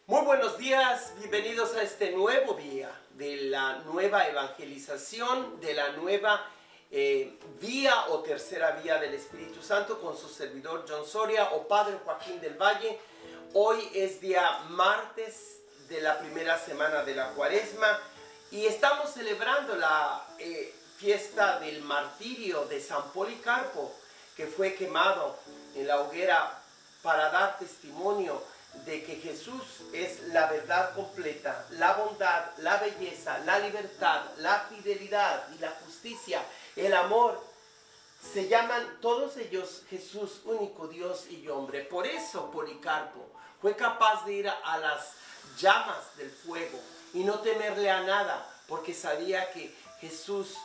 Muy buenos días, bienvenidos a este nuevo día de la nueva evangelización, de la nueva vía o tercera vía del Espíritu Santo con su servidor John Soria o Padre Joaquín del Valle. Hoy es día martes de la primera semana de la Cuaresma y estamos celebrando la fiesta del martirio de San Policarpo, que fue quemado en la hoguera para dar testimonio de que Jesús es la verdad completa, la bondad, la belleza, la libertad, la fidelidad y la justicia, el amor. Se llaman todos ellos Jesús, único Dios y hombre. Por eso Policarpo fue capaz de ir a las llamas del fuego y no temerle a nada, porque sabía que Jesús,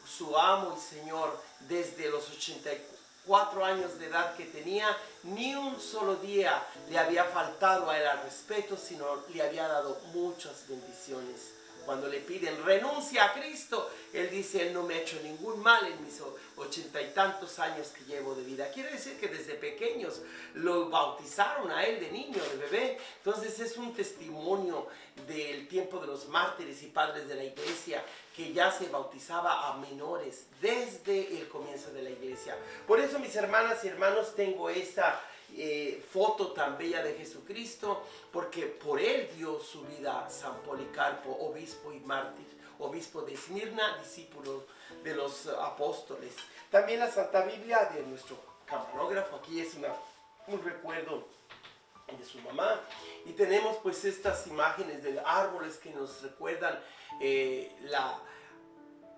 su amo y Señor, desde los 84 años de edad que tenía, ni un solo día le había faltado a él al respeto, sino le había dado muchas bendiciones. Cuando le piden renuncia a Cristo, él dice: él no me ha hecho ningún mal en mis 80 y tantos años que llevo de vida. Quiere decir que desde pequeños lo bautizaron a él de niño, de bebé. Entonces es un testimonio del tiempo de los mártires y padres de la iglesia, que ya se bautizaba a menores desde el comienzo de la iglesia. Por eso, mis hermanas y hermanos, tengo esta foto tan bella de Jesucristo, porque por él dio su vida San Policarpo, obispo y mártir, obispo de Esmirna, discípulo de los apóstoles. También la Santa Biblia de nuestro camarógrafo, aquí es un recuerdo de su mamá, y tenemos pues estas imágenes de árboles que nos recuerdan la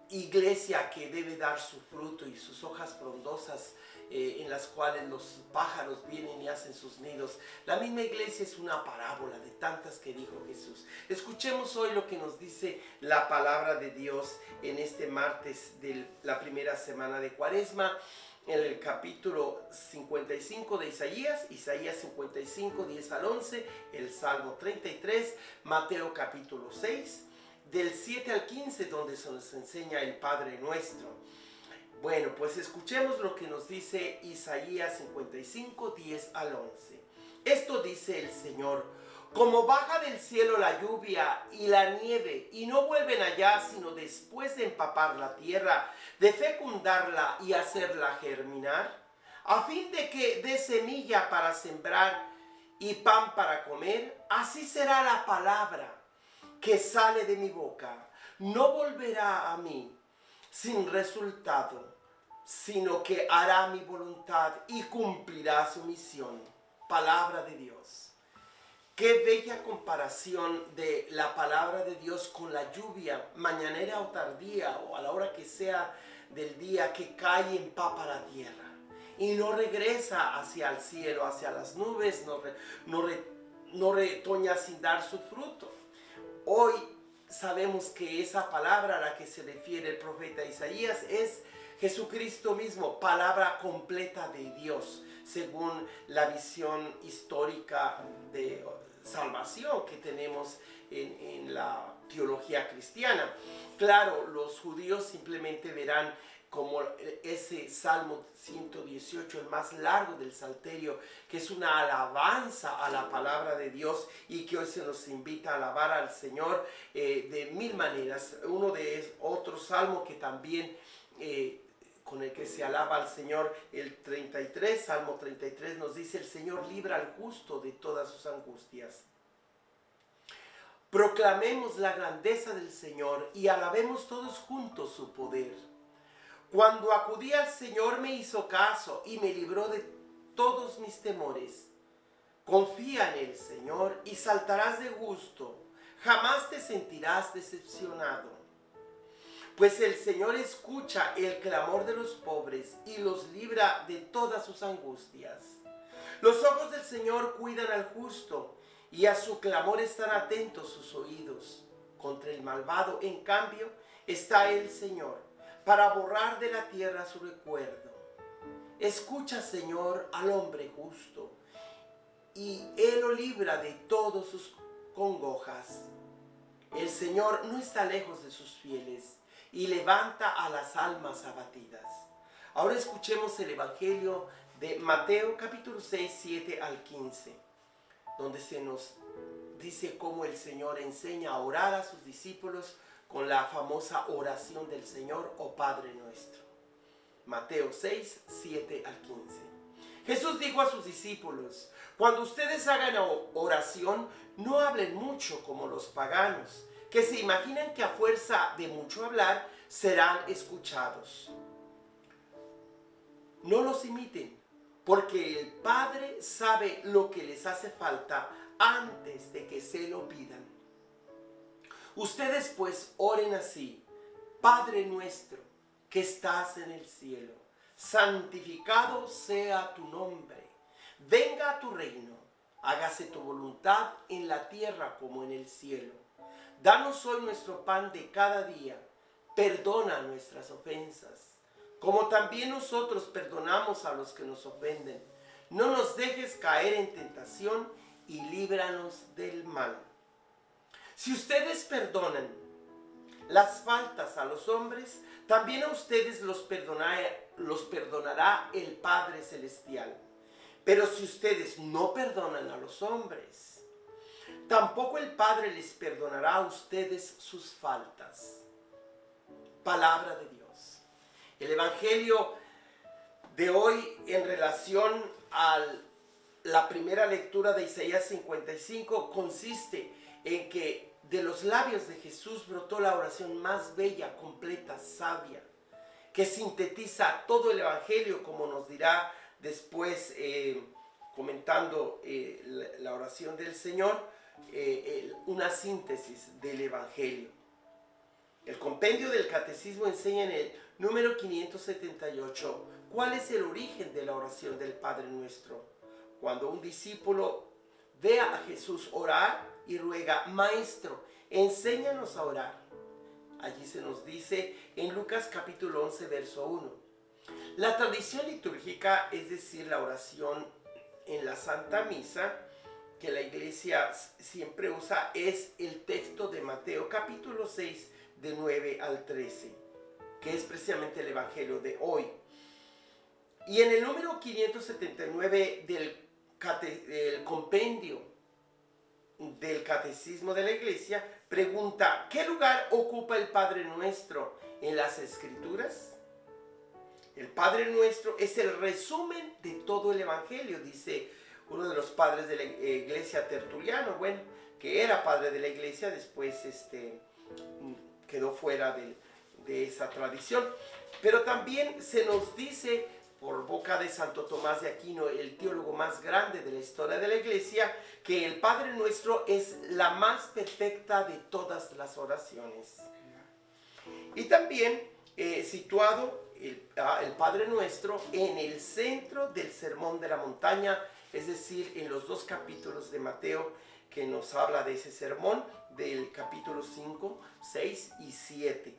iglesia que debe dar su fruto y sus hojas frondosas, en las cuales los pájaros vienen y hacen sus nidos. La misma iglesia es una parábola de tantas que dijo Jesús. Escuchemos hoy lo que nos dice la palabra de Dios en este martes de la primera semana de Cuaresma, en el capítulo 55 de Isaías 55, 10 al 11, el Salmo 33, Mateo capítulo 6, del 7 al 15, donde se nos enseña el Padre Nuestro. Bueno, pues escuchemos lo que nos dice Isaías 55, 10 al 11. Esto dice el Señor: como baja del cielo la lluvia y la nieve, y no vuelven allá sino después de empapar la tierra, de fecundarla y hacerla germinar, a fin de que dé semilla para sembrar y pan para comer, así será la palabra que sale de mi boca. No volverá a mí sin resultado, sino que hará mi voluntad y cumplirá su misión. Palabra de Dios. Qué bella comparación de la palabra de Dios con la lluvia, mañanera o tardía, o a la hora que sea del día, que cae y empapa la tierra y no regresa hacia el cielo, hacia las nubes, no retoña sin dar su fruto. Hoy sabemos que esa palabra a la que se refiere el profeta Isaías es Jesucristo mismo, palabra completa de Dios, según la visión histórica de salvación que tenemos en la teología cristiana. Claro, los judíos simplemente verán como ese Salmo 118, el más largo del Salterio, que es una alabanza a la palabra de Dios y que hoy se nos invita a alabar al Señor de mil maneras. Uno de otros salmos que también con el que se alaba al Señor, el 33, Salmo 33, nos dice: el Señor libra al justo de todas sus angustias. Proclamemos la grandeza del Señor y alabemos todos juntos su poder. Cuando acudí al Señor me hizo caso y me libró de todos mis temores. Confía en el Señor y saltarás de gusto, jamás te sentirás decepcionado. Pues el Señor escucha el clamor de los pobres y los libra de todas sus angustias. Los ojos del Señor cuidan al justo y a su clamor están atentos sus oídos. Contra el malvado, en cambio, está el Señor, para borrar de la tierra su recuerdo. Escucha, Señor, al hombre justo, y Él lo libra de todas sus congojas. El Señor no está lejos de sus fieles, y levanta a las almas abatidas. Ahora escuchemos el Evangelio de Mateo capítulo 6, 7 al 15. donde se nos dice cómo el Señor enseña a orar a sus discípulos con la famosa oración del Señor o Padre Nuestro. Mateo 6, 7 al 15. Jesús dijo a sus discípulos: cuando ustedes hagan oración, no hablen mucho como los paganos, que se imaginan que a fuerza de mucho hablar serán escuchados. No los imiten, porque el Padre sabe lo que les hace falta antes de que se lo pidan. Ustedes pues oren así: Padre nuestro que estás en el cielo, santificado sea tu nombre. Venga a tu reino, hágase tu voluntad en la tierra como en el cielo. Danos hoy nuestro pan de cada día. Perdona nuestras ofensas, como también nosotros perdonamos a los que nos ofenden. No nos dejes caer en tentación y líbranos del mal. Si ustedes perdonan las faltas a los hombres, también a ustedes los perdonará el Padre Celestial. Pero si ustedes no perdonan a los hombres, tampoco el Padre les perdonará a ustedes sus faltas. Palabra de Dios. El Evangelio de hoy en relación a la primera lectura de Isaías 55 consiste en que de los labios de Jesús brotó la oración más bella, completa, sabia, que sintetiza todo el Evangelio, como nos dirá después comentando la oración del Señor, una síntesis del Evangelio. El compendio del Catecismo enseña en el número 578 cuál es el origen de la oración del Padre Nuestro. Cuando un discípulo ve a Jesús orar y ruega: Maestro, enséñanos a orar. Allí se nos dice en Lucas capítulo 11, verso 1. La tradición litúrgica, es decir, la oración en la Santa Misa, que la Iglesia siempre usa, es el texto de Mateo capítulo 6, de 9 al 13, que es precisamente el Evangelio de hoy. Y en el número 579 del compendio del Catecismo de la Iglesia, pregunta: ¿qué lugar ocupa el Padre Nuestro en las Escrituras? El Padre Nuestro es el resumen de todo el Evangelio, dice uno de los padres de la Iglesia, Tertuliano, bueno, que era padre de la Iglesia, después quedó fuera de esa tradición. Pero también se nos dice por boca de Santo Tomás de Aquino, el teólogo más grande de la historia de la Iglesia, que el Padre Nuestro es la más perfecta de todas las oraciones. Y también situado el Padre Nuestro en el centro del Sermón de la Montaña, es decir, en los dos capítulos de Mateo que nos habla de ese sermón, del capítulo 5, 6 y 7.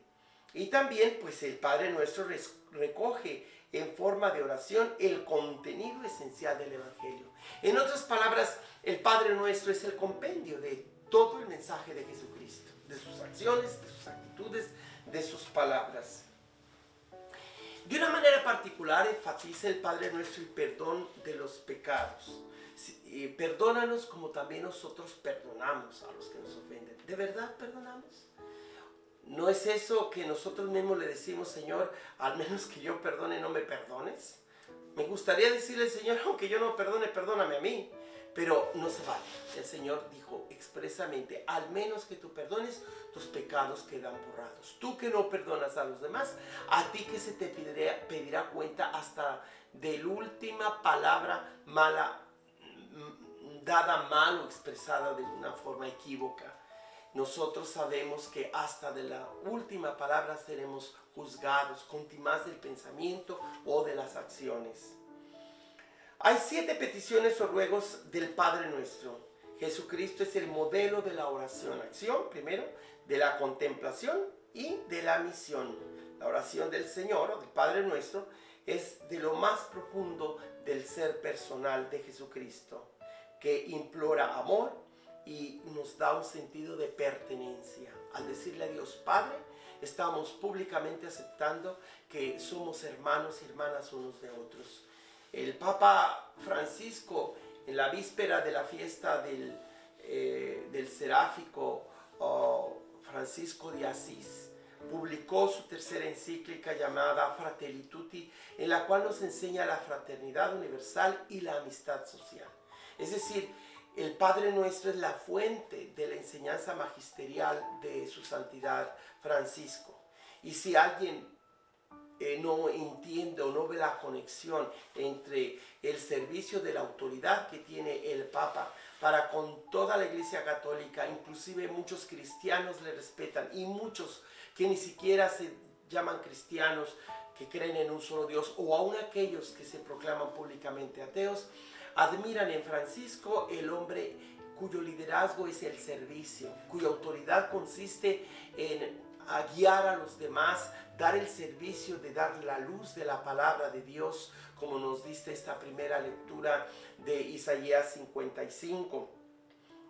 Y también, pues, el Padre Nuestro recoge en forma de oración el contenido esencial del Evangelio. En otras palabras, el Padre Nuestro es el compendio de todo el mensaje de Jesucristo, de sus acciones, de sus actitudes, de sus palabras. De una manera particular enfatiza el Padre Nuestro el perdón de los pecados. Perdónanos como también nosotros perdonamos a los que nos ofenden. ¿De verdad perdonamos? ¿No es eso que nosotros mismos le decimos: Señor, al menos que yo perdone, no me perdones? Me gustaría decirle: Señor, aunque yo no perdone, perdóname a mí. Pero no se vale. El Señor dijo expresamente: al menos que tú perdones, tus pecados quedan borrados. Tú que no perdonas a los demás, a ti que se te pedirá cuenta hasta de la última palabra mala, dada mal o expresada de una forma equívoca. Nosotros sabemos que hasta de la última palabra seremos juzgados, con más del pensamiento o de las acciones. Hay 7 peticiones o ruegos del Padre Nuestro. Jesucristo es el modelo de la oración-acción, primero, de la contemplación y de la misión. La oración del Señor o del Padre Nuestro es de lo más profundo del ser personal de Jesucristo, que implora amor y nos da un sentido de pertenencia. Al decirle a Dios Padre, estamos públicamente aceptando que somos hermanos y hermanas unos de otros. El Papa Francisco, en la víspera de la fiesta del seráfico Francisco de Asís, publicó su tercera encíclica llamada Fratelli Tutti, en la cual nos enseña la fraternidad universal y la amistad social. Es decir, el Padre Nuestro es la fuente de la enseñanza magisterial de su santidad Francisco. Y si alguien no entiende o no ve la conexión entre el servicio de la autoridad que tiene el Papa para con toda la Iglesia Católica, inclusive muchos cristianos le respetan y muchos que ni siquiera se llaman cristianos, que creen en un solo Dios, o aún aquellos que se proclaman públicamente ateos, admiran en Francisco el hombre cuyo liderazgo es el servicio, cuya autoridad consiste en guiar a los demás, dar el servicio de dar la luz de la palabra de Dios, como nos dice esta primera lectura de Isaías 55,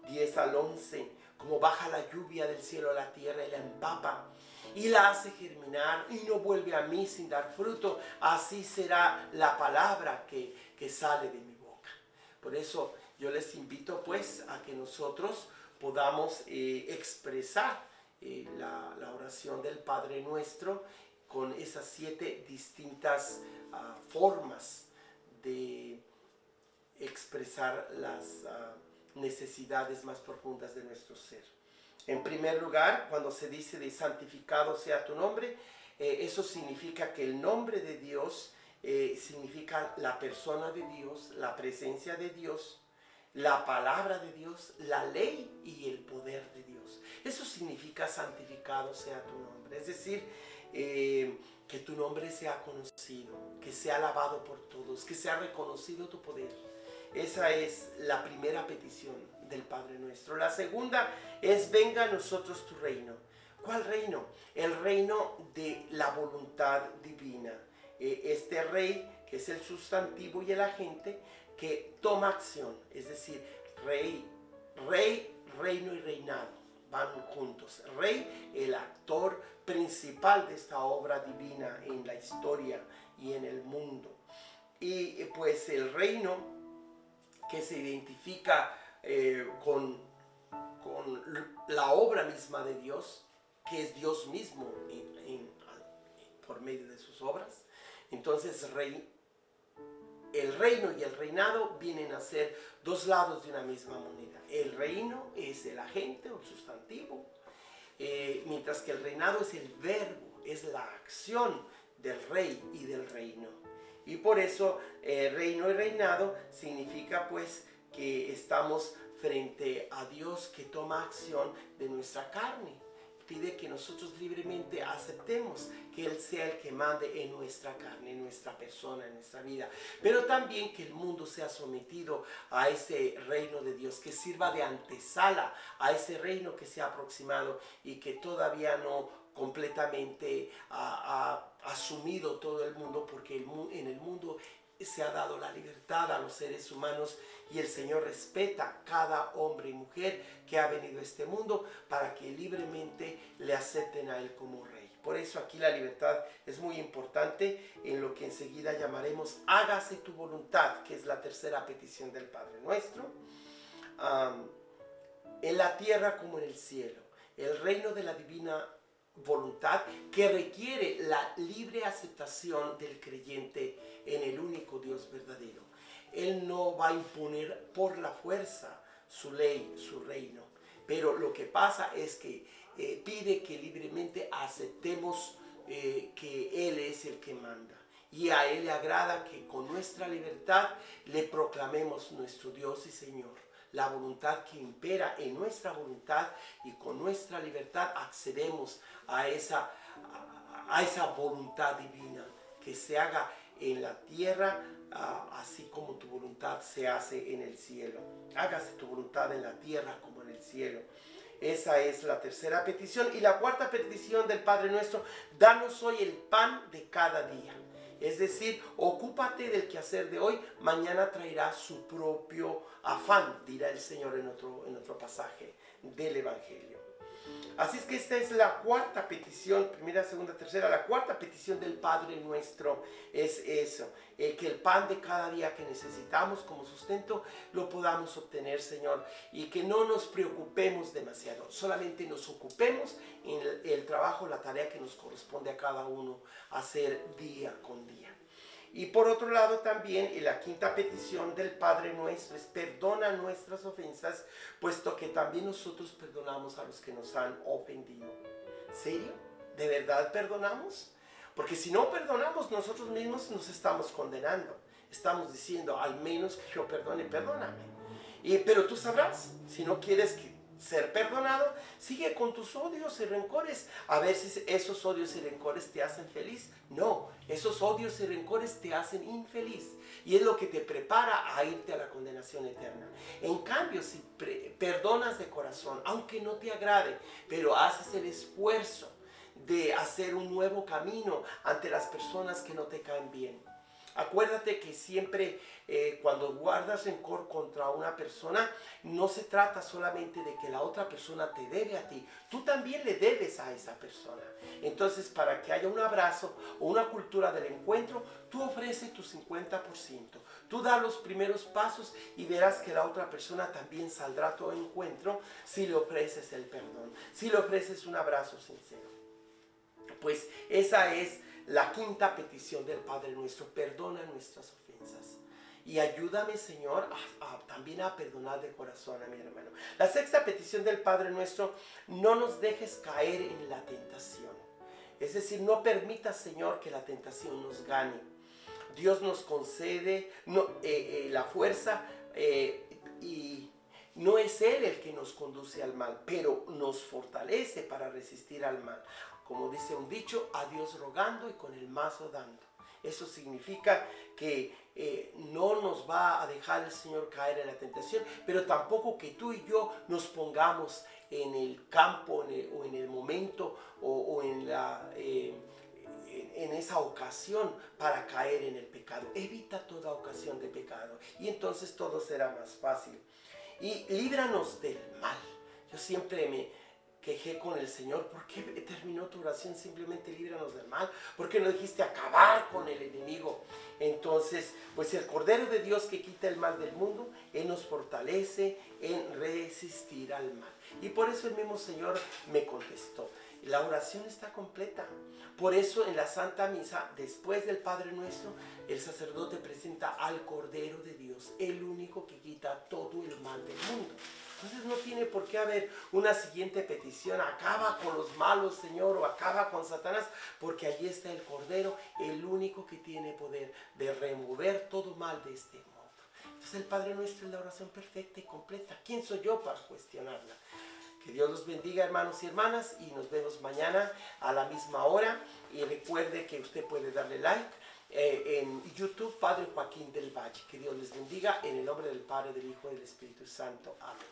10 al 11, como baja la lluvia del cielo a la tierra y la empapa y la hace germinar y no vuelve a mí sin dar fruto, así será la palabra que sale de mi boca. Por eso yo les invito pues a que nosotros podamos expresar la oración del Padre Nuestro con esas 7 distintas formas de expresar las necesidades más profundas de nuestro ser. En primer lugar, cuando se dice de santificado sea tu nombre, eso significa que el nombre de Dios significa la persona de Dios, la presencia de Dios, la palabra de Dios, la ley y el poder de Dios. Eso significa santificado sea tu nombre. Es decir, que tu nombre sea conocido, que sea alabado por todos, que sea reconocido tu poder. Esa es la primera petición del Padre Nuestro. La segunda es: venga a nosotros tu reino. ¿Cuál reino? El reino de la voluntad divina. Este rey, que es el sustantivo y el agente, que toma acción, es decir, rey, reino y reinado van juntos. Rey, el actor principal de esta obra divina en la historia y en el mundo. Y pues el reino que se identifica con la obra misma de Dios, que es Dios mismo por medio de sus obras. Entonces el reino y el reinado vienen a ser dos lados de una misma moneda. El reino es el agente o el sustantivo, mientras que el reinado es el verbo, es la acción del rey y del reino. Y por eso reino y reinado significa pues que estamos frente a Dios que toma acción de nuestra carne. Pide que nosotros libremente aceptemos que Él sea el que mande en nuestra carne, en nuestra persona, en nuestra vida. Pero también que el mundo sea sometido a ese reino de Dios, que sirva de antesala a ese reino que se ha aproximado y que todavía no completamente ha asumido todo el mundo, porque en el mundo se ha dado la libertad a los seres humanos y el Señor respeta cada hombre y mujer que ha venido a este mundo para que libremente le acepten a Él como Rey. Por eso aquí la libertad es muy importante en lo que enseguida llamaremos hágase tu voluntad, que es la tercera petición del Padre Nuestro, en la tierra como en el cielo. El reino de la divina voluntad que requiere la libre aceptación del creyente en el único Dios verdadero. Él no va a imponer por la fuerza su ley, su reino, pero lo que pasa es que pide que libremente aceptemos que Él es el que manda, y a Él le agrada que con nuestra libertad le proclamemos nuestro Dios y Señor. La voluntad que impera en nuestra voluntad, y con nuestra libertad accedemos a esa voluntad divina, que se haga en la tierra así como tu voluntad se hace en el cielo. Hágase tu voluntad en la tierra como en el cielo. Esa es la tercera petición. Y la cuarta petición del Padre Nuestro: danos hoy el pan de cada día. Es decir, ocúpate del quehacer de hoy, mañana traerá su propio afán, dirá el Señor en otro pasaje del Evangelio. Así es que esta es la cuarta petición, primera, segunda, tercera, la cuarta petición del Padre Nuestro es eso, que el pan de cada día que necesitamos como sustento lo podamos obtener, Señor, y que no nos preocupemos demasiado, solamente nos ocupemos en el trabajo, la tarea que nos corresponde a cada uno hacer día con día. Y por otro lado también, y la quinta petición del Padre Nuestro es: perdona nuestras ofensas, puesto que también nosotros perdonamos a los que nos han ofendido. ¿Serio? ¿De verdad perdonamos? Porque si no perdonamos, nosotros mismos nos estamos condenando. Estamos diciendo: al menos que yo perdone, perdóname. Pero tú sabrás, si no quieres ser perdonado, sigue con tus odios y rencores. A ver si esos odios y rencores te hacen feliz. No, esos odios y rencores te hacen infeliz. Y es lo que te prepara a irte a la condenación eterna. En cambio, si perdonas de corazón, aunque no te agrade, pero haces el esfuerzo de hacer un nuevo camino ante las personas que no te caen bien. Acuérdate que siempre cuando guardas rencor contra una persona, no se trata solamente de que la otra persona te debe a ti, tú también le debes a esa persona. Entonces, para que haya un abrazo o una cultura del encuentro, tú ofreces tu 50%, tú das los primeros pasos y verás que la otra persona también saldrá a tu encuentro si le ofreces el perdón, si le ofreces un abrazo sincero. Pues esa es la quinta petición del Padre Nuestro: perdona nuestras ofensas. Y ayúdame, Señor, también a perdonar de corazón a mi hermano. La sexta petición del Padre Nuestro: no nos dejes caer en la tentación. Es decir, no permitas, Señor, que la tentación nos gane. Dios nos concede la fuerza y no es Él el que nos conduce al mal, pero nos fortalece para resistir al mal. Como dice un dicho: a Dios rogando y con el mazo dando. Eso significa que no nos va a dejar el Señor caer en la tentación, pero tampoco que tú y yo nos pongamos en el campo o en el momento o en esa ocasión para caer en el pecado. Evita toda ocasión de pecado y entonces todo será más fácil. Y líbranos del mal. Yo siempre me quejé con el Señor: ¿por qué terminó tu oración? Simplemente líbranos del mal. ¿Por qué no dijiste acabar con el enemigo? Entonces, pues el Cordero de Dios que quita el mal del mundo, Él nos fortalece en resistir al mal. Y por eso el mismo Señor me contestó: la oración está completa. Por eso en la Santa Misa, después del Padre Nuestro, el sacerdote presenta al Cordero de Dios, el único que quita todo el mal del mundo. Entonces no tiene por qué haber una siguiente petición: acaba con los malos, Señor, o acaba con Satanás, porque allí está el Cordero, el único que tiene poder de remover todo mal de este mundo. Entonces el Padre Nuestro es la oración perfecta y completa. ¿Quién soy yo para cuestionarla? Que Dios los bendiga, hermanos y hermanas, y nos vemos mañana a la misma hora. Y recuerde que usted puede darle like en YouTube, Padre Joaquín del Valle. Que Dios les bendiga en el nombre del Padre, del Hijo y del Espíritu Santo. Amén.